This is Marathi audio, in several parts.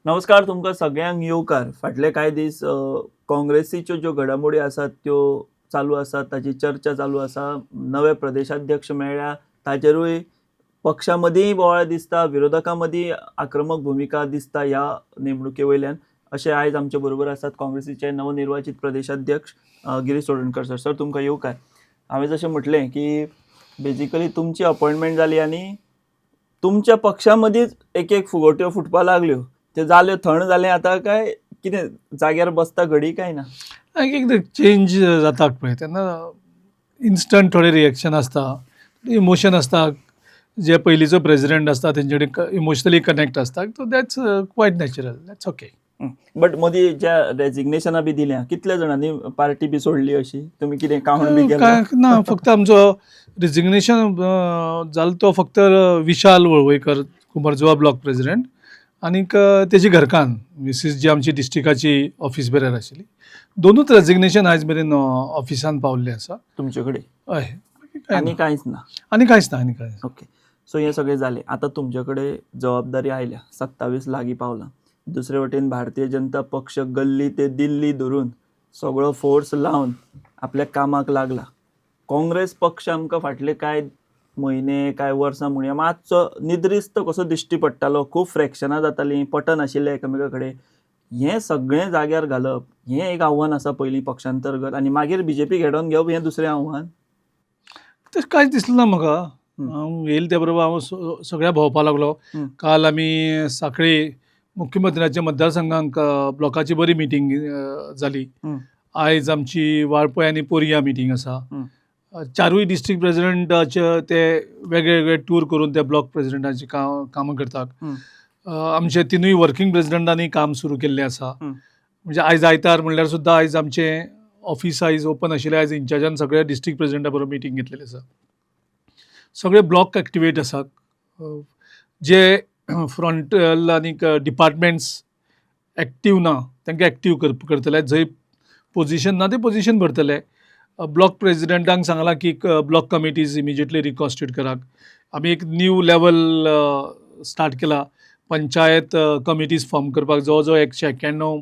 नमस्कार तुमकां सगळ्यांक येवकार. फाटले कांय दीस काँग्रेसीच्यो ज्यो घडामोडी आसात त्यो चालू आसात, ताची चर्चा चालू आसा. नवे प्रदेशाध्यक्ष मेळ्ळ्या, ताचेरूय पक्षा मदींय बोवाळ दिसता, विरोधकां मदीं आक्रमक भुमिका दिसता ह्या नेमणुके वयल्यान. अशे आयज आमचे बरोबर आसात काँग्रेसीचे नवनिर्वाचित प्रदेशाध्यक्ष गिरीश चोडणकर सर. सर तुमकां येवकार. हांवें जशें म्हटलें की बेजिकली तुमची अपॉइंटमेंट जाली आनी तुमच्या पक्षा मदींच एक फुगोट्यो फुटपाक लागल्यो. ते जाल्यो थंड जालें आतां काय कितें जाग्यार बसता घडी काय ना? एक एकदां चेंज जाता पळय तेन्ना इन्स्टंट थोडे रिएक्शन आसता, इमोशन आसता. जे पयलींचो प्रेसिडेंट आसता तेंचे कडेन इमोशनली कनेक्ट आसता, so that's quiet natural, that's okay. But मदीं ज्या रेजिग्नेशनां बी दिल्या कितल्या जाणांनी पार्टी बी सोडली अशी? तुमी कितें काउंट बी केलें? ना, फक्त आमचो रिजिग्नेशन जालो तो फक्त विशाल वळवयकर, कुंभारजुवा ब्लॉक प्रेसिडेंट, आनीक तेजी घरकान्न मिसीस जी आमची डिस्ट्रिक्टाची ऑफिस बेरर आशिल्ली. दोनूच रेजिग्नेशन आयज मेरेन ऑफिसान पावल्ले आसा तुमचे कडेन हय. आनी कांयच ना? आनी कांयच ना. ओके. सो हें सगळें जालें. आतां तुमचे कडेन जबाबदारी आयल्या, 27 लागीं पावलां. दुसरे वटेन भारतीय जनता पक्ष गल्ली ते दिल्ली धरून सगळो फोर्स लावन आपल्या कामाक लागला. काँग्रेस पक्ष आमकां फाटले कांय म्हयने कांय वर्सां म्हणया मातसो निद्रिस्त कसो दिश्टी पडटालो. खूब फ्रॅक्शनां जातालीं, पटनाशिल्ले एकामेका कडेन. हें सगळें जाग्यार घालप हें एक आव्हान आसा पयलीं पक्षांतर्गत, आनी मागीर बीजेपी घेडोन घेवप हें दुसरें आव्हान. तशें कांयच दिसलें ना म्हाका. हांव येयले त्या बरोबर हांव सगळ्या भोंवपाक लागलो. काल आमी सांखळी मुख्यमंत्र्याच्या मतदारसंघांक ब्लॉकाची बरी मिटींग जाली. आयज आमची वाळपय आनी पोरया मिटींग आसा. चारूय डिस्ट्रिक्ट प्रेसिडेंटाचे ते वेगळे वेगळे टूर करून ते ब्लॉक प्रेसिडेंटाची कामां करतात. आमचे तिनूय वर्किंग प्रेसिडेंटांनी काम सुरू केल्लें आसा. म्हणजे आयज आयतार म्हणल्यार सुद्दां आयज आमचें ऑफिस आयज ओपन आशिल्लें. आयज इंचार्जान सगळ्या डिस्ट्रिक्ट प्रेसिडेंटा बरोबर मिटींग घेतलेली आसा. सगळे ब्लॉक एक्टिवेट आसात. जे फ्रंटल आनीक डिपार्टमेंट्स एक्टीव ना तांकां एक्टीव करतले. जंय पोजिशन ना ते पोजिशन भरतले. ब्लॉक प्रेसिडेंटांक सांगलां की ब्लॉक कमिटीज इमिजिएटली रिकॉन्स्टिट्यूट करात. आमी एक न्यू लेवल स्टार्ट केला. पंचायत कमिटीज फॉर्म करपाक जवळ जवळ 191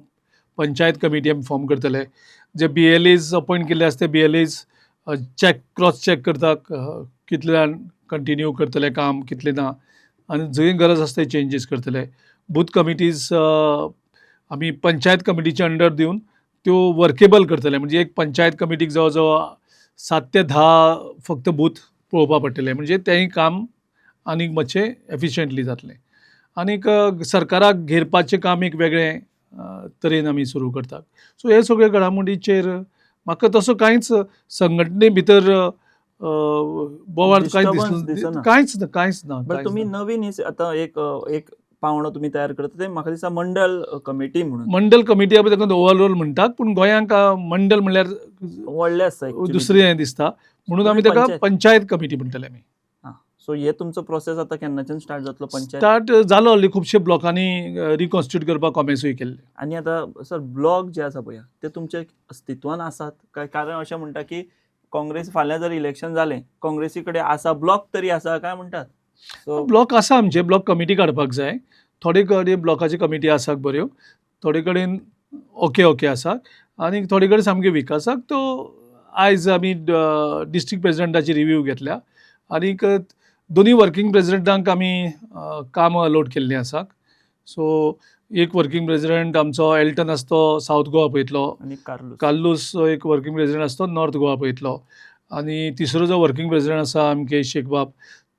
पंचायत कमिटी आमी फॉर्म करतले. जे BLAs अपॉयंट केल्ले आसता ते BLAs क्रॉस चॅक करतात, कितले जाण कंटिन्यू करतले काम, कितले ना, आनी जंय गरज आसता चेंजीस करतले. बूथ कमिटीज आमी पंचायत कमिटीच्या अंडर दिवन त्यो वर्केबल करतले. म्हणजे एक पंचायत कमिटीक जवळ जवळ 7 ते 10 फक्त बूथ पळोवपाक पडटले. म्हणजे तेंय काम आनीक मातशें एफिशियंटली जातलें. आनीक सरकाराक घेरपाचें काम एक वेगळें तरेन आमी सुरू करतात. सो हे सगळे घडामोडीचेर म्हाका तसो कांयच संघटने भितर बोवाळ कांयच ना. बट तुमी नवीन आतां एक पावंडो तुमी तयार करता ते म्हाका दिसता मंडल कमिटी म्हणून. मंडल कमिटी ताका ओवरऑल म्हणटात, पूण गोंयांक मंडल म्हणल्यार व्हडलें आसता दुसरें हें दिसता, म्हणून आमी ताका पंचायत कमिटी म्हणटले आमी. सो हे तुमचो प्रोसेस आतां केन्नाच्यान स्टार्ट जातलो? पंचायत स्टार्ट जालो ऑलरेडी. खुबशे ब्लॉकांनी रिकॉन्स्टिट्यूट करपाक कॉमेसूय केल्ले. आनी आतां सर ब्लॉक जे आसा पळय ते तुमचे अस्तित्वान आसात काय? कारण अशें म्हणटा की काँग्रेस फाल्यां जर इलेक्शन जालें काँग्रेसी कडेन आसा ब्लॉक तरी आसा काय म्हणटात. सो ब्लॉक आसा आमचे. ब्लॉक कमिटी काडपाक जाय. थोडे कडेन ब्लॉकाची कमिटी आसात बऱ्यो, थोडे कडेन ओके आसा, आनी थोडे कडेन सामके वीक आसात. तो आयज आमी डिस्ट्रिक्ट प्रेसिडेंटाची रिव्यू घेतल्या, आनीक दोनूय वर्किंग प्रेसिडेंटांक आमी काम अलॉट केल्लीं आसा. सो एक वर्किंग प्रेसिडेंट आमचो एल्टन आसा तो सावथ गोवा पळयतलो, आनी कार्लूस एक वर्किंग प्रेसिडेंट आसा तो नॉर्थ गोवा पळयतलो, आनी तिसरो जो वर्किंग प्रेसिडेंट आसा आमके शेखबाब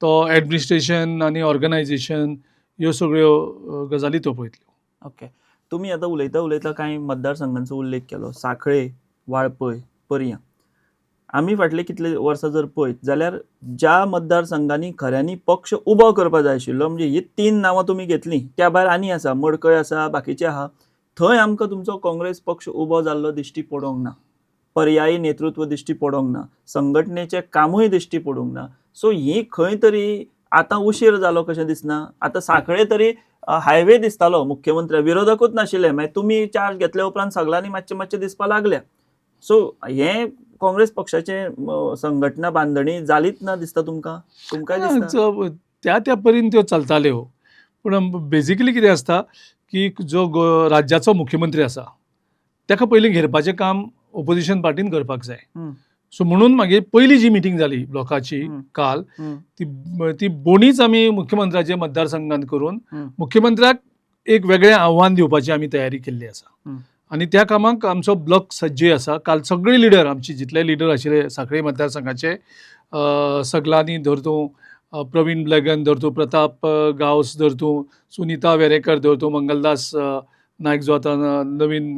तो एडमिनिस्ट्रेशन आनी ऑर्गनायझेशन ह्यो सगळ्यो गजाली तो पळयतलो. ओके. तुमी आतां उलयता कांय मतदारसंघांचो उल्लेख केलो. सांखळे, वाळपय, पर्या. आमी फाटले कितले वर्सां जर पळयत जाल्यार ज्या मतदारसंघांनी खऱ्यांनी पक्ष उबो करपाक जाय आशिल्लो, म्हणजे ही 3 नांवां तुमी घेतलीं, त्या भायर आनी आसा, मडकय आसा, बाकीचे आहा, थंय आमकां तुमचो काँग्रेस पक्ष उबो जाल्लो दिश्टी पडोंक ना. पर्यायी नेतृत्व दिश्टी पडोंक ना. संघटनेचें कामूय दिश्टी पडोंक ना. सो ही खंय तरी आतां उशीर जालो कशें दिसना? आतां सांखळे तरी हायवे दिसतालो मुख्यमंत्री, विरोधकूच नाशिल्ले. मागीर तुमी चार्ज घेतल्या उपरांत सगळ्यांनी मातशें दिसपाक लागल्या. सो हें काँग्रेस पक्षाचे संघटना बांदणी जालीच ना दिसता तुमकां? तुमकांय दिसता? त्या परीन त्यो चलताल्यो, पूण बेजिकली कितें आसता की जो राज्याचो मुख्यमंत्री आसा ताका पयलीं घेरपाचें काम ओपोजिशन पार्टीन करपाक जाय. सो म्हणून मागीर पयली जी मिटींग जाली ब्लॉकाची काल ती बोणीच आमी मुख्यमंत्र्याच्या मतदारसंघात करून मुख्यमंत्र्याक एक वेगळें आव्हान दिवपाची आमी तयारी केल्ली आसा. आनी त्या कामाक आमचो ब्लॉक सज्जय आसा. काल सगळे लिडर आमचे जितले लिडर आशिल्ले सांखळी मतदारसंघाचे सगलांनी धरतूं, प्रवीण ब्लॅगन धरतूं, प्रताप गांवस धरतूं, सुनीता वेरेकर धरतूं, मंगलदास नायक जो आतां नवीन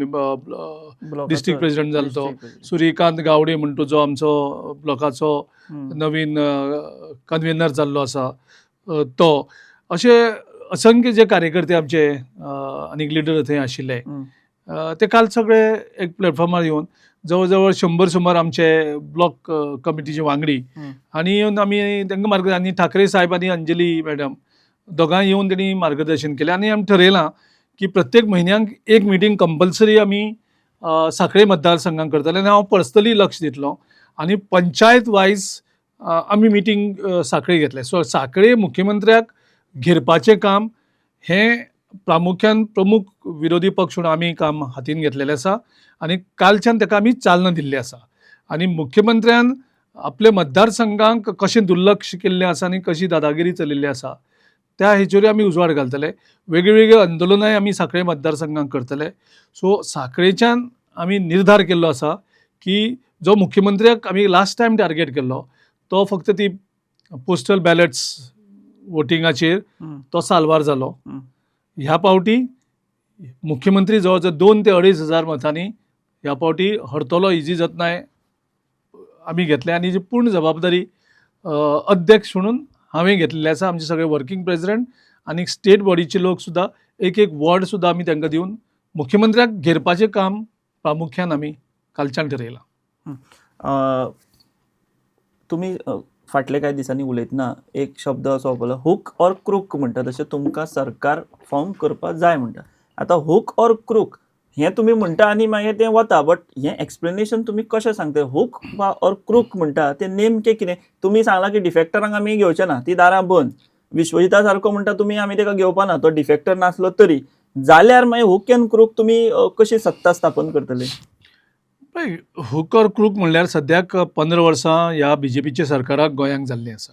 डिस्ट्रिक्ट प्रेसिडेंट जालो तो, सूर्यकांत गावडे म्हणटा जो आमचो ब्लॉकाचो नवीन कन्व्हेनर जाल्लो आसा तो, अशे असंख्य जे कार्यकर्ते आमचे आनीक लिडर थंय आशिल्ले ते काल सगळे एक प्लॅटफॉर्मार येवन जवळ जवळ 100 सुमार आमचे ब्लॉक कमिटीचे वांगडी आनी येवन आमी तांकां मार्गदर्शन, आनी ठाकरे साहेब आनी अंजली मॅडम दोगांय येवन तेणी मार्गदर्शन केलें. आनी आमी थारयलां की प्रत्येक म्हयन्याक एक मिटींग कंपल्सरी आमी सांखळे मतदारसंघाक करतले. आनी हांव पर्सनली लक्ष दितलो आनी पंचायत वायज आमी मिटींग सांखळे घेतले. सो सांखळे मुख्यमंत्र्याक घेरपाचें काम हें प्रामुख्यान प्रमुख विरोधी पक्ष म्हणून आमी काम हातीन घेतलेलें आसा आनी कालच्यान ताका आमी चालना दिल्ली आसा. आनी मुख्यमंत्र्यान आपल्या मतदारसंघाक कशें दुर्लक्ष केल्लें आसा आनी कशी दादागिरी चलिल्ली आसा त्या हेचेर आमी उजवाड घालतले. वेगळीवेगळी आंदोलनाय आमी सांखळे मतदारसंघाक करतले. सो सांखळेच्यान आमी निर्धार केल्लो आसा की जो मुख्यमंत्र्याक आमी लास्ट टायम टार्गेट केल्लो तो फक्त ती पोस्टल बॅलट्स वोटिंगाचेर तो साल्वार जालो. ह्या पावटी मुख्यमंत्री जवळ जवळ 2 ते 2,500 मतांनी ह्या पावटी हरतलो हेजी जतनाय आमी घेतले. आनी जी पूर्ण जबाबदारी अध्यक्ष म्हणून हांवें घेतलेली आसा. आमचे सगळे वर्कींग प्रेसिडेंट आनी स्टेट बॉडीचे लोक सुद्दां एक वॉर्ड सुद्दां आमी तांकां दिवन मुख्यमंत्र्याक घेरपाचें काम प्रामुख्यान आमी कालच्यान थारयलां. तुमी फाटले कांय दिसांनी उलयतना एक शब्द असो वापरलो, हूक ऑर क्रूक म्हणटा तशें तुमकां सरकार फॉर्म करपाक जाय म्हणटा. आतां हूक ऑर क्रूक हें तुमी म्हणटा आनी मागीर तें वता, बट हें एक्सप्लेनेशन तुमी कशें सांगता? हूक ऑर क्रूक म्हणटा तें नेमकें कितें? तुमी सांगलां की डिफेक्टरांक आमी घेवचे ना, ती दारां बंद. विश्वजिता सारको म्हणटा तुमी आमी ताका घेवपा ना, तो डिफेक्टर नासलो तरी. जाल्यार मागीर हूक एंड क्रूक तुमी कशी सत्ता स्थापन करतले? पळय, हूक ऑर क्रूक म्हणल्यार सद्याक 15 वर्सां ह्या BJPच्या सरकाराक गोंयांक जाल्लीं आसा.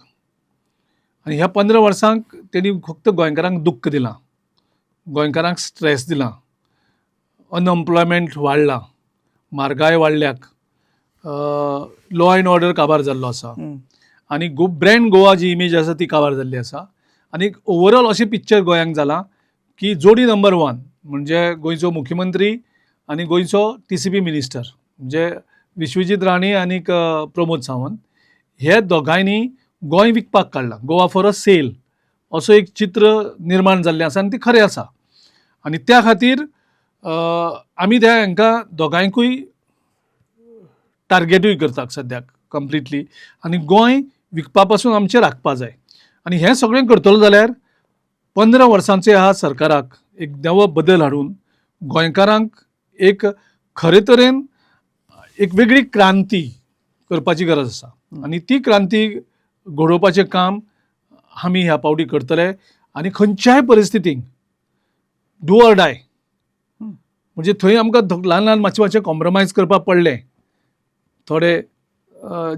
आनी ह्या 15 वर्सांक तेणी फक्त गोंयकारांक दुख्ख दिलां, गोंयकारांक स्ट्रेस दिलां, अनएम्प्लॉयमेंट वाडला, म्हारगाय वाडल्याक, लॉ एंड ऑर्डर काबार जाल्लो आसा आनी ब्रँड गोवा जी इमेज आसा ती काबार जाल्ली आसा. आनी ओवरऑल अशें पिक्चर गोंयांक जालां की जोडी नंबर 1 म्हणजे गोंयचो मुख्यमंत्री आनी गोंयचो TCP मिनिस्टर म्हणजे विश्वजीत राणे आनी प्रमोद सावंत हे दोगांयनी गोंय विकपाक काडलां. गोवा फॉर अ सेल असो एक चित्र निर्माण जाल्लें आसा आनी तें खरें आसा. आनी त्या खातीर आमी हांकां दोगांयकूय टार्गेटूय करतात सद्याक कंप्लिटली. आनी गोंय विकपा पासून आमचें राखपा जाय. आनी हें सगळें करतलो जाल्यार 15 वर्सांचे ह्या सरकाराक एक नवो बदल हाडून गोंयकारांक एक खरे तरेन एक वेगळी क्रांती करपाची गरज आसा. आनी ती क्रांती घडोवपाचें काम आमी ह्या पावटी करतले. आनी खंयच्याय परिस्थितीक डू ऑर डाय म्हणजे थंय आमकां ल्हान ल्हान मातशें कॉम्प्रमायज करपाक पडलें, थोडे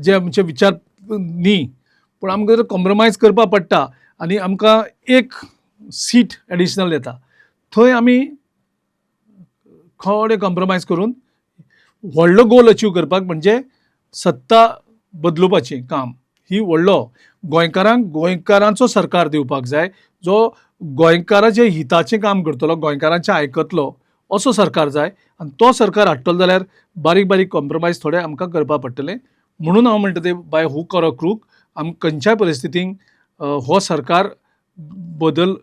जे आमचे विचार न्ही, पूण आमकां जर कॉम्प्रमायज करपाक पडटा आनी आमकां एक सीट एडिशनल येता, थंय आमी थोडे कॉम्प्रमायज करून व्हडलो गोल अचीव करपाक म्हणजे सत्ता बदलुपाचें काम ही व्हडलो गोंयकारांचो सरकार दिवपाक जाय, जो गोंयकारांचे हिताचें काम करतलो, गोंयकारांचें आयकतलो असो सरकार जाय. आनी तो सरकार हाडटलो जाल्यार बारीक बारीक कॉम्प्रमायज थोडे आमकां करपाक पडटले. म्हणून हांव म्हणटा तें बाय हूक ऑर क्रूक आमकां खंयच्याय परिस्थितीक हो सरकार बदल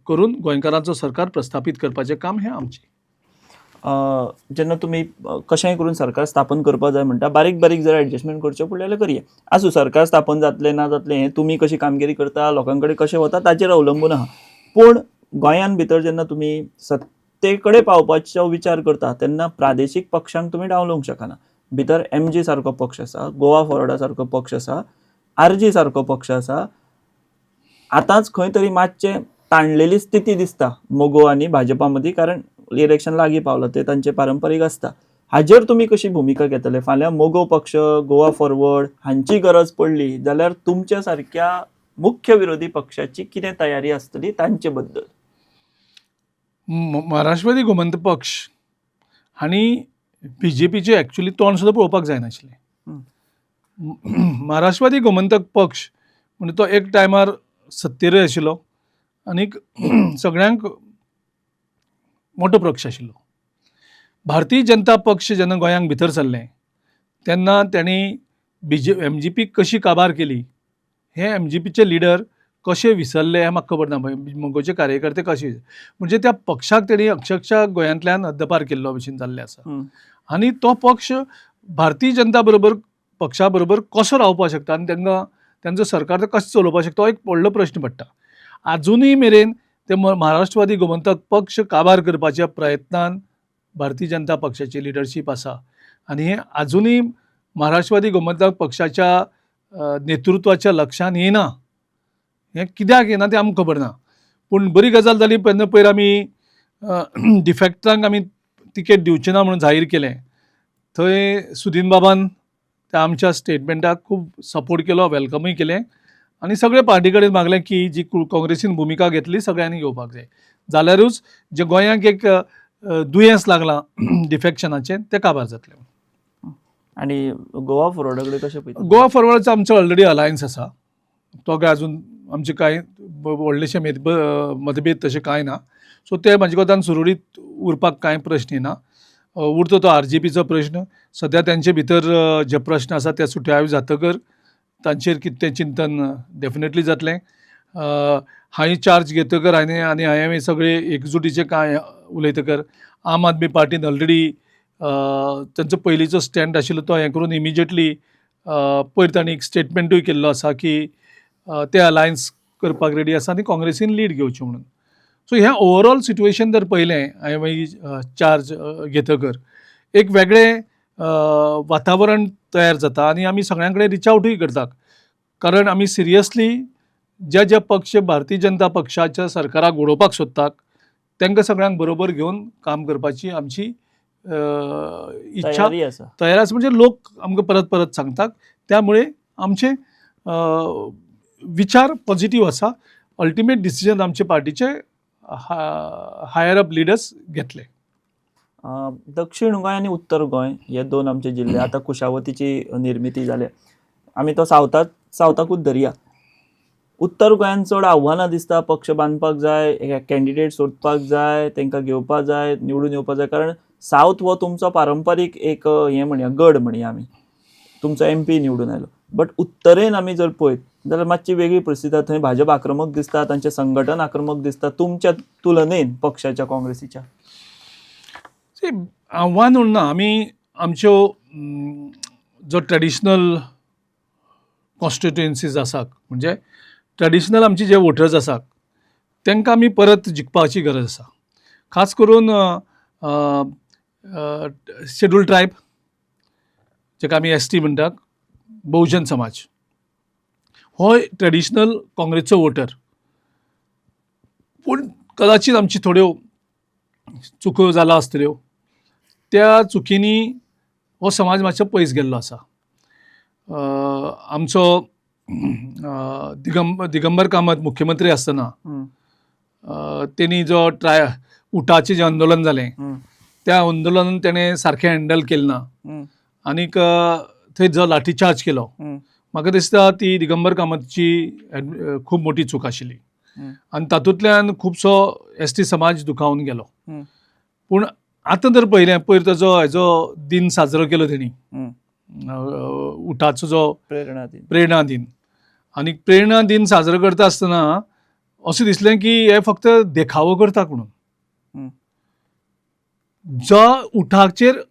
करून गोंयकारांचो सरकार प्रस्थापीत करपाचें काम हें आमचें. जेन्ना तुमी कशेंय करून सरकार स्थापन करपाक जाय म्हणटा, बारीक बारीक जर एडजस्टमेंट करच्यो पडले जाल्यार करया. आसूं, सरकार स्थापन जातलें ना जातलें हें तुमी कशी कामगिरी करता, लोकां कडेन कशें वता ताचेर अवलंबून आहा. पूण गोंयान भितर जेन्ना तुमी सत्ते कडेन पावपाचो विचार करता तेन्ना प्रादेशीक पक्षांक तुमी डावलूंक शकना. भितर MG सारको पक्ष आसा, गोवा फॉरवर्डा सारको पक्ष आसा, RG सारको पक्ष आसा. आतांच खंय तरी मातशें ताणलेली स्थिती दिसता मोगो आणि भाजपामध्ये, कारण इलेक्शन लागीं पावलं ते तांचे पारंपरीक असता. हाजेर तुमी कशी भुमिका घेतले? फाल्यां मोगो पक्ष, गोवा फॉरवर्ड हांची गरज पडली जाल्यार तुमच्या सारक्या मुख्य विरोधी पक्षाची कितें तयारी आसतली तांचे बद्दल? महाराष्ट्रवादी गोमंतक पक्ष हांणी BJPचे एक्चुअली तोंड सुद्दां पळोवपाक जायनाशिल्लें. महाराष्ट्रवादी गोमंतक पक्ष म्हणजे तो एक टायमार सत्तेर आशिल्लो आनीक सगळ्यांक मोठो पक्ष आशिल्लो. भारतीय जनता पक्ष जेन्ना गोंयांक भितर सरलें तेन्ना त्यांनी MGP कशी काबार केली हे MGPचे लिडर कशे विसरले हें म्हाका खबर ना. मोगोचे कार्यकर्ते कशे म्हणजे त्या पक्षाक तेणी अक्षरशः गोंयांतल्यान हद्दपार केल्लो भशेन जाल्लें आसा. आनी तो पक्ष भारतीय जनता पक्षा बरोबर कसो रावपाक शकता आनी त्यांचं सरकार ते कशें चलोवपाक शकता हो एक व्हडलो प्रश्न पडटा. आजुनूय मेरेन ते महाराष्ट्रवादी गोमंतक पक्ष काबार करपाच्या प्रयत्नान भारतीय जनता पक्षाची लिडरशीप आसा आनी हे आजुनूय महाराष्ट्रवादी गोमंतक पक्षाच्या नेतृत्वाच्या लक्षांत येना. हें कित्याक येना तें आमकां खबर ना. पूण बरी गजाल जाली तेन्ना पयर आमी डिफेक्टरांक आमी तिकेट दिवचे ना म्हणून जाहीर केलें. थंय सुदीन बाबान त्या आमच्या स्टेटमेंटाक खूब सपोर्ट केलो, वेलकमूय केलें आनी सगळे पार्टी कडेन मागलें की जी काँग्रेसीन भुमिका घेतली सगळ्यांनी घेवपाक जाय. जाल्यारूच जे गोंयांक एक दुयेंस लागलां डिफेक्शनाचें तें काबार जातलें. आणि गोवा फॉरवर्डा कडेन कशें पळयता? गोवा फॉरवर्डचो आमचो ऑलरेडी अलायन्स आसा. तो काय अजून आमचे कांय व्हडलेशे मतभेद तशें कांय ना. सो ते म्हाजे कोतान सुरळीत उरपाक कांय प्रश्न येना. उरतो तो RJPचो प्रश्न. सद्या तेंचे भितर जे प्रश्न आसा ते सुटावे जातकर तांचेर कितें चिंतन डेफिनेटली जातलें. हांवें चार्ज घेतकर आनी हांवें सगळे एकजुटीचे कांय उलयतकर आम आदमी पार्टीन ऑलरेडी तांचो पयलींचो स्टँड आशिल्लो तो हें करून इमिजिएटली पयर तांणी एक स्टेटमेंटूय केल्लो आसा की ते अलायन्स करपाक रेडी आसा आनी काँग्रेसीन लीड घेवची म्हणून. सो हें ओवरऑल सिट्युएशन जर पळयलें हांवें मागीर चार्ज घेतकर एक वेगळें वातावरण तयार जाता आनी आमी सगळ्यां कडेन रिच आवटूय करतात. कारण आमी सिरियसली जे पक्ष भारतीय जनता पक्षाच्या सरकाराक उडोवपाक सोदतात तांकां सगळ्यांक बरोबर घेवन काम करपाची आमची इच्छा तयार आसा. म्हणजे लोक आमकां परत परत सांगतात. त्यामुळे आमचे विचार पॉझिटिव्ह आसा. अल्टिमेट डिसिजन आमचे पार्टीचे हायर अप लिडर्स घेतले. दक्षिण गोंय आणि उत्तर गोंय हे दोन आमचे जिल्हे. आता कुशावतीची निर्मिती जाल्या. आमी तो सावथाकूच धरया. उत्तर गोंयांत चड आव्हानां दिसता. पक्ष बांदपाक जाय, कॅन्डिडेट सोदपाक जाय, तांकां घेवपाक जाय, निवडून येवपाक जाय. कारण सावथ हो तुमचो पारंपारीक एक हें म्हणया गड म्हणया आमी. तुमचो MP निवडून आयलो. बट उत्तरेन आमी जर पळयत जाल्यार मातशी वेगळी परिस्थिती. थंय भाजप आक्रमक दिसता, तांचें संघटन आक्रमक दिसता तुमच्या तुलनेन पक्षाच्या काँग्रेसीच्या. आव्हान उरना. आमी आमच्यो जो ट्रेडिशनल कॉन्स्टिट्युएन्सीज आसात म्हणजे ट्रेडिशनल आमचे जे वोटर्स आसात तांकां आमी परत जिखपाची गरज आसा. खास करून शेड्यूल ट्रायब जेका आमी ST म्हणटात, बहुजन समाज हो ट्रेडिशनल काँग्रेसचो वोटर. पूण कदाचित आमची थोड्यो चुको जाल्यो आसतल्यो. त्या चुकींनी हो समाज मातसो पयस गेल्लो आसा. आमचो दिगंबर कामत मुख्यमंत्री आसतना तेणी जो उठाचें जे आंदोलन जालें त्या आंदोलनान तेणें सारकें हँडल केलें ना आनीक थंय जो लाठीचार्ज केलो म्हाका दिसता ती दिगंबर कामतची खूब मोठी चूक आशिल्ली आनी तातूंतल्यान खुबसो ST समाज दुखावन गेलो. पूण आतां जर पळयलें पयर ताजो हेजो दिन साजरो केलो तेणी उठाचो जो प्रेरणा दिन आनी प्रेरणा दिन साजरो करता आसतना अशें दिसलें की हे फक्त देखावो करता म्हणून. जो उठाचेर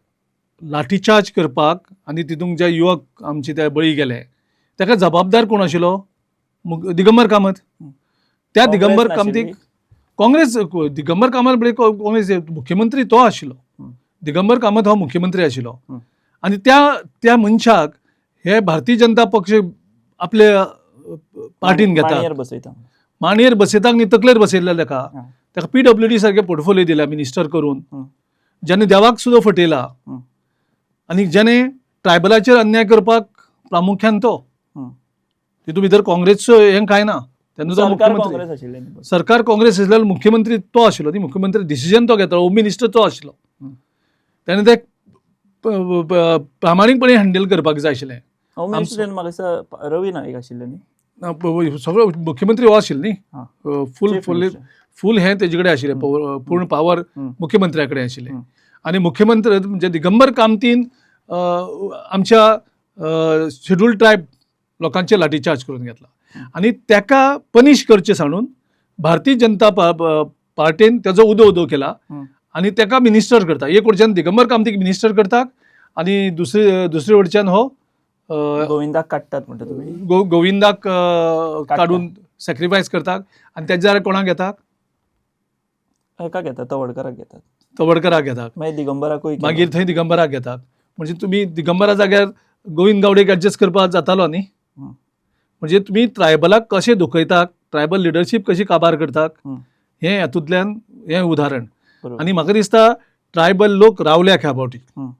लाठीचार्ज करपाक आनी तितूंत जे युवक आमचे ते बळी गेले ताका जबाबदार कोण आशिल्लो? दिगंबर कामत. त्या दिगंबर कामतीक काँग्रेस दिगंबर कामत काँग्रेस मुख्यमंत्री तो आशिल्लो. दिगंबर कामत हो मुख्यमंत्री आशिल्लो आनी त्या मनशाक हे भारतीय जनता पक्ष आपल्या पार्टीन घेता मांडयेर बसयताक न्ही तकलेर बसयल्ले ताका हा. ताका PWD सारखे पोर्टफोलियो दिला मिनिस्टर करून हं. ज्याने देवाक सुद्दां फटयला हं. आनी ज्याने ट्रायबलाचेर अन्याय करपाक प्रामुख्यान तो हं. तितून भितर काँग्रेसचो हें कांय ना तेन्ना तो सरकार मुख्यमंत्री काँग्रेस आशिल्लें न्ही. सरकार काँग्रेस आसल्यार मुख्यमंत्री तो आशिल्लो न्ही मुख्यमंत्री डिसिजन तो घेतालो होम मिनिस्टर तो आशिल्लो हं. तेणें ते प्रामाणीकपणे हँडल करपाक जाय आशिल्लें होम मिनिस्टर म्हाका दिसता रवी नाईक आशिल्ले न्ही. सगळो मुख्यमंत्री हो आशिल्लो न्ही हा. फूल Chief फूल Minister. फूल हें तेजे कडेन आशिल्लें पूर्ण पावर हं. मुख्यमंत्र्या कडेन आशिल्लें हं. आनी मुख्यमंत्री म्हणजे दिगंबर कामतीन आमच्या शेड्यूल ट्रायब लोकांचे लाठीचार्ज करून घेतला आनी ताका पनीश करचे सांडून भारतीय जनता पार्टीन तेजो उदो उदो केला हं. आनी ताका मिनिस्टर करता एक वटच्यान दिगंबर कामतीक मिनिस्टर करतात आनी दुसरे वटच्यान हो गोविंदाक काडटात म्हणटा तुमी. गोविंदाक काडून सॅक्रिफायस करतात आनी तेजे जाल्यार कोणाक घेतात हेका घेतात तवडकराक घेतात तवडकराक घेतात मागीर दिगंबराकूय केलो. मागीर थंय दिगंबराक घेतात म्हणजे तुमी दिगंबरा जाग्यार गोविंद गावडेक एडजस्ट करपाक जातालो न्ही हं. म्हणजे तुमी ट्रायबलाक कशें दुखयतात ट्रायबल लिडरशीप कशी काबार करतात हं. हें हातूंतल्यान हें उदाहरण बरोबर. आनी म्हाका दिसता ट्रायबल लोक रावल्या ह्या फावटी हं.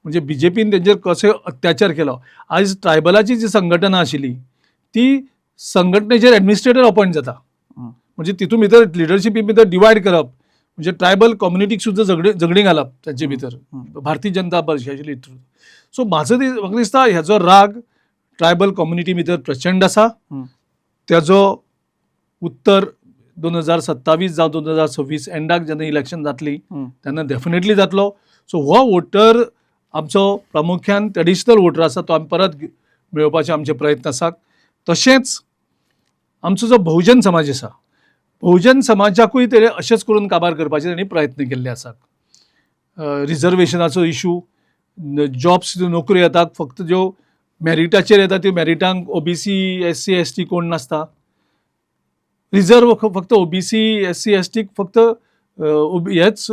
म्हणजे BJPन तेंचेर कशें अत्याचार केलो आयज ट्रायबलाची जी संघटना आशिल्ली ती संघटनेचेर एडमिनिस्ट्रेटर अपॉयंट जाता हं. म्हणजे तितून भितर लिडरशिपी भितर डिवायड करप म्हणजे ट्रायबल कम्युनिटीक सुद्दां झगडी घालप तांचे भितर भारतीय जनता पक्षाचे सो म्हाका दिसता हेजो राग ट्रायबल कम्युनिटी भितर प्रचंड आसा हं. तेजो उत्तर 2027 जावं 2026 एंडाक जेन्ना इलेक्शन जातली हं. तेन्ना डेफिनेटली जातलो सो हो वोटर आमचो प्रामुख्यान ट्रेडिशनल वोटर आसा तो आमी परत मेळोवपाचे आमचे प्रयत्न आसात तशेंच आमचो जो बहुजन समाज आसा बहुजन समाजाकूय ते अशेंच करून काबार करपाचे तांणी प्रयत्न केल्ले आसात रिजर्वेशनाचो इशू जॉब्स नोकऱ्यो येतात फक्त ज्यो मॅरिटाचेर येता त्यो मॅरिटांक OBC SC ST कोण नासता रिजर्व फक्त OBC SC ST फक्त हेच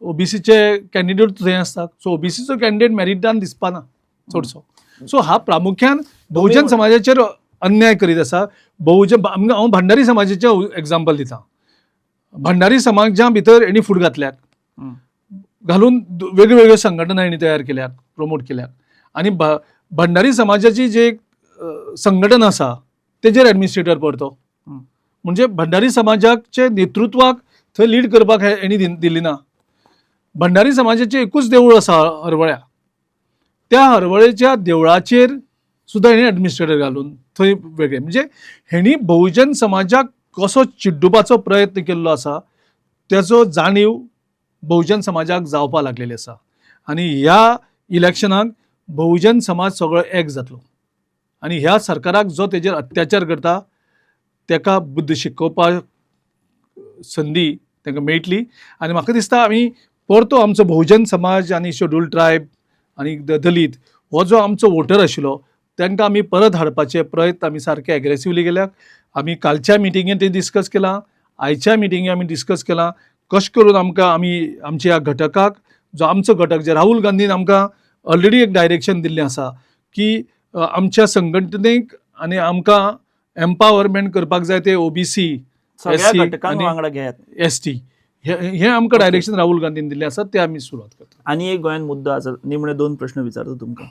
OBCचे कॅन्डिडेट थंय आसतात सो OBCचो कॅन्डिडेट मॅरिटान दिसपाना चडसो सो हा प्रामुख्यान बहुजन समाजाचेर अन्याय करीत आसा बहुजन हांव भंडारी समाजाचें एग्जाम्पल दिता भंडारी समाजा भितर हेणी फूट घातल्यात हं. घालून वेगवेगळ्यो संघटना हेणी तयार केल्यात प्रमोट केल्यात आनी भंडारी समाजाची जे संघटना आसा तेजेर एडमिनिस्ट्रेटर पडतो हं. म्हणजे भंडारी समाजाचे नेतृत्वाक थंय लीड करपाक हेणी दिल्ली ना भंडारी समाजाचें एकूच देवूळ आसा हरवळ्या त्या हरवळेच्या देवळाचेर सुद्दां हेणी एडमिनिस्ट्रेटर घालून थंय वेगळे म्हणजे हेणी बहुजन समाजाक कसो चिड्डुपाचो प्रयत्न केल्लो आसा तेजो जाणीव बहुजन समाजाक जावपा लागलेली आसा आनी ह्या इलेक्शनाक बहुजन समाज सगळो एक जातलो आनी ह्या सरकाराक जो तेजेर अत्याचार करता तेका बुद्ध शिकोवपाक संदी तांकां मेळटली आनी म्हाका दिसता आमी परतो आमचो बहुजन समाज आनी शेड्यूल ट्रायब आनी दलीत हो जो आमचो वोटर आशिल्लो तांकां आमी परत हाडपाचे प्रयत्न आमी सारके एग्रेसिवली केल्यात आमी कालच्या मिटिंगेन ते डिस्कस केलां आयच्या मिटिंगेन आमी डिस्कस केलां कशें करून आमी आमच्या घटकाक जो आमचो घटक जे राहुल गांधीन आमकां ऑलरेडी एक डायरेक्शन दिल्लें आसा की आमच्या संघटनेक आनी आमकां एम्पावरमेंट करपाक जाय ते OBC सगळ्या SC घटकांक आनी वांगडा घेयात ST हे आमकां डायरेक्शन राहुल गांधीन दिल्लें आसा ते आमी सुरवात करता आनी एक गोंयान मुद्दो आसा निमणे 2 प्रश्न विचारतो तुमकां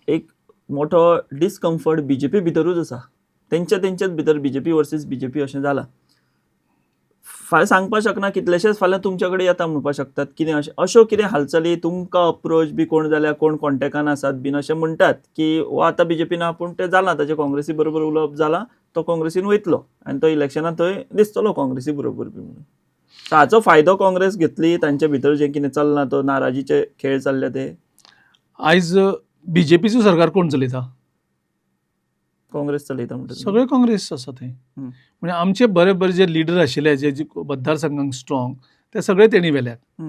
एक मोठो डिस्कम्फर्ट BJP भितरूच आसा तेंच्याच भितर BJP वर्सीस BJP अशें जालां फाल्यां सांगपाक शकना कितलेशेच फाल्यां तुमचे कडेन येता म्हणपाक शकतात कितें अश्यो कितें हालचाली तुमकां अप्रोच बी कोण जाल्यार कोण कॉन्टेक्टान आसात बीन अशें म्हणटात की हो आतां BJP ना पूण तें जालां ताचे काँग्रेसी बरोबर उलोवप जालां तो काँग्रेसीन वयतलो आनी तो इलेक्शनाक थंय दिसतलो काँग्रेसी बरोबर बी म्हणून हाचो फायदो काँग्रेस घेतली तांचे भितर जें कितें चलना तो नाराजीचे खेळ चल्ले ते आयज BJPचो सरकार कोण चलयता काँग्रेस चलयता म्हणटा सगळे काँग्रेस आसा थंय म्हणजे आमचे बरे बरे जे लिडर आशिल्ले जे मतदारसंघांक स्ट्रॉंग ते सगळे तेणी वेल्यात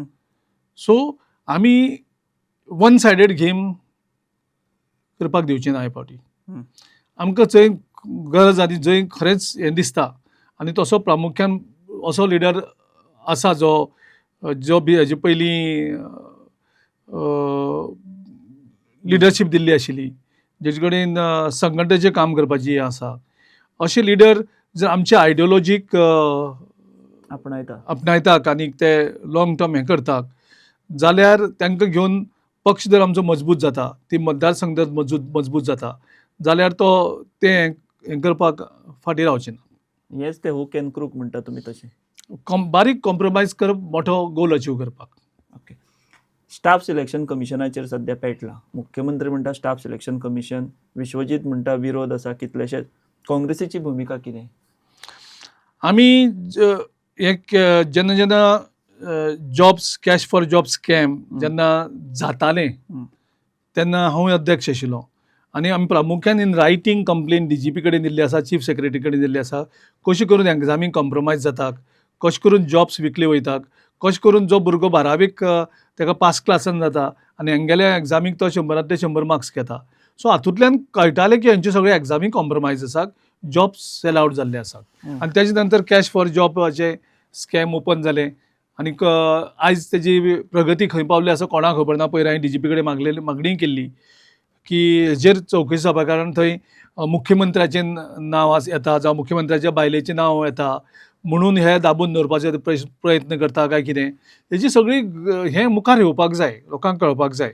सो आमी वन सायडेड गेम करपाक दिवची ना ह्या फावटी आमकां जंय गरज आनी जंय खरेंच हें दिसता आनी तसो प्रामुख्यान असो लिडर आसा जो हेजे पयलीं लिडरशीप दिल्ली आशिल्ली जेचे कडेन संघटनेचें काम करपाची आसा अशे लिडर जर आमचे आयडियोलॉजीक आपणायता आपणायतात आनी ते लॉंग टर्म हें करतात जाल्यार तांकां घेवन पक्ष जर आमचो मजबूत जाता, ती मतदारसंघ जर मजबूत जाता जाल्यार तो ते हें करपाक फाटीं रावचे ना. हेच ते हूक एंड क्रूक म्हणटा तुमी तशें. बारीक कॉम्प्रोमायज करप मोठो गोल अचीव करपाक. ओके. स्टाफ सिलेक्शन कमिशनाचेर सध्या पेटला. मुख्यमंत्री म्हणटा स्टाफ सिलेक्शन कमिशन, विश्वजीत म्हणटा विरोध आसा कितलेशेच. काँग्रेसीची भुमिका कितें? आमी जेन्ना जेन्ना jobs cash for job scam जेन्ना जातालें तेन्ना हांव अध्यक्ष आशिल्लो आनी आमी प्रामुख्यान इन रायटींग कंप्लेन DGP कडेन दिल्ली आसा, चीफ सेक्रेटरी कडेन दिल्ली आसा. कशी करून एग्जामीक कॉम्प्रोमायज जातात, कशें करून जॉब्स विकले वयतात, कशें करून जो भुरगो 12वीक ताका पास क्लासान जाता आनी हांगेल्या एग्जामीक तो 100 ते 100 मार्क्स घेता. सो हातूंतल्यान कळटालें की हांचे सगळे एग्जामीक कॉम्प्रोमायज आसात, जॉब्स सेल आउट जाल्ले आसात. आनी तेजे नंतर कॅश फॉर जॉबाचे स्कॅम ओपन जाले आनी आयज तेजी प्रगती खंय पावली आसा कोणाक खबर ना. पयर हांवें DGP कडेन मागणी केल्ली की हेजेर चवकशी जावपा कारण थंय मुख्यमंत्र्याचें नांव येता जावं मुख्यमंत्र्याच्या बायलेचें नांव येता म्हणून हे दाबून दवरपाचे प्रयत्न करता काय कितें, हेची सगळी हें मुखार येवपाक जाय, लोकांक कळपाक जाय.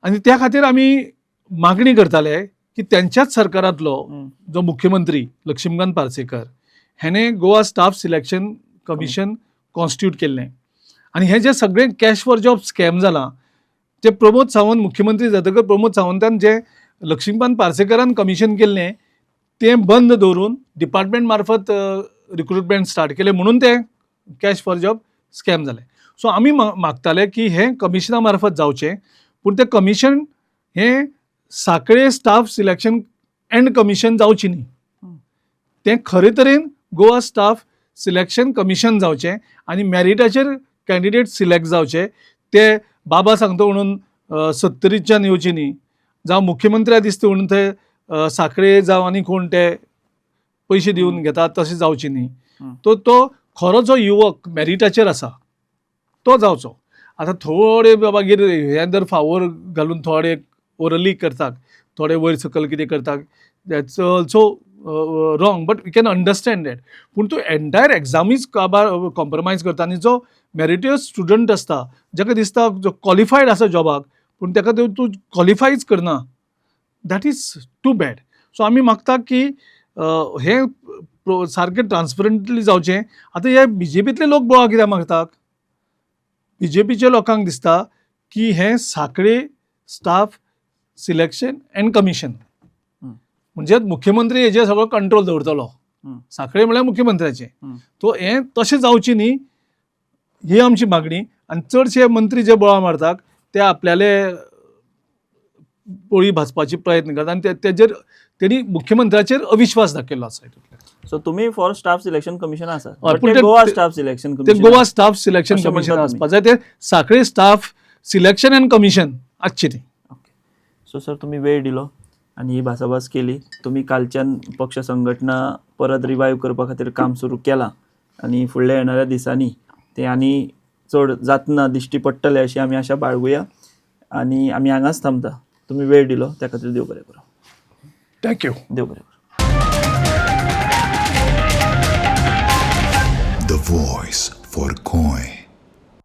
आनी त्या खातीर आमी मागणी करताले की त्यांच्याच सरकारांतलो जो मुख्यमंत्री लक्ष्मीकांत पार्सेकर हेणे Goa staff selection commission constitute केल्लें आनी हे जे सगळें कॅश फॉर जॉब स्कॅम जालां ते प्रमोद सावंत मुख्यमंत्री जातकर प्रमोद सावंतान जे लक्ष्मीकांत पार्सेकरान कमिशन केल्लें तें बंद दवरून डिपार्टमेंट मार्फत रिक्रुटमेंट स्टार्ट केलें म्हणून ते कॅश फॉर जॉब स्कॅम जालें. सो आमी मागताले की हें कमिशना मार्फत जावचें, पूण तें कमिशन हें सांखळे स्टाफ सिलेक्शन एंड कमिशन जावची न्ही, तें खरे तरेन गोवा स्टाफ सिलेक्शन कमिशन जावचें आनी मॅरिटाचेर कॅन्डिडेट सिलेक्ट जावचे. ते बाबा सांगता म्हणून 70च्यान येवची न्ही, जावं मुख्यमंत्र्या दिसता म्हणून थंय सांखळे जावं आनी कोण ते पयशे दिवन घेतात तशें जावची न्ही. तो खरो जो युवक मॅरिटाचेर आसा तो जावचो. आतां थोडे मागीर हे जर फावोर घालून थोडे ओरली करतात, थोडे वयर सकयल कितें करतात, that's also wrong, but we can understand that. पूण तूं एंटायर एग्जामीच कॉम्प्रोमायज करता आनी जो मॅरिटियस स्टुडंट आसता जाका दिसता जो क्वॉलिफायड आसा जॉबाक पूण ताका तूं क्वॉलिफायच करना, that is too bad. So आमी मागता की हे सारकें ट्रान्सपरंटली जावचें. आतां हे BJPतले लोक बोवाळ कित्याक मागतात? BJPच्या लोकांक दिसता की हे सांखळे स्टाफ सिलेक्शन एंड कमिशन म्हणजे मुख्यमंत्री हेजेर सगळो कंट्रोल दवरतलो. सांखळे म्हळ्यार मुख्यमंत्र्याचें. तो हें तशें जावची न्ही ही आमची मागणी. आनी चडशे मंत्री जे बोवाळ मारतात ते आपल्याले पोळी भाजपाची प्रयत्न करतात आनी तेजेर तेणी मुख्यमंत्र्याचेर अविश्वास दाखयल्लो आसा. सो तुमी फॉर स्टाफ सिलेक्शन कमिशन आसा, पूण ते गोवा स्टाफ सिलेक्शन ते commission, Goa staff selection commission आसपा जाय. ते सांखळे स्टाफ सिलेक्शन एंड कमिशन आसची न्ही. ओके. सो सर तुमी वेळ दिलो आनी ही भासाभास केली. तुमी कालच्यान पक्ष संघटना परत रिवायव करपा खातीर काम सुरू केलां आनी फुडल्या येणाऱ्या दिसांनी ते आनी चड जातना दिश्टी पडटले अशी आमी आशा बाळगुया आनी आमी हांगाच थांबता. तुमी वेळ दिलो त्या खातीर देव बरें करूं. थँक्यू. देव बरें करूं. The voice for Coin.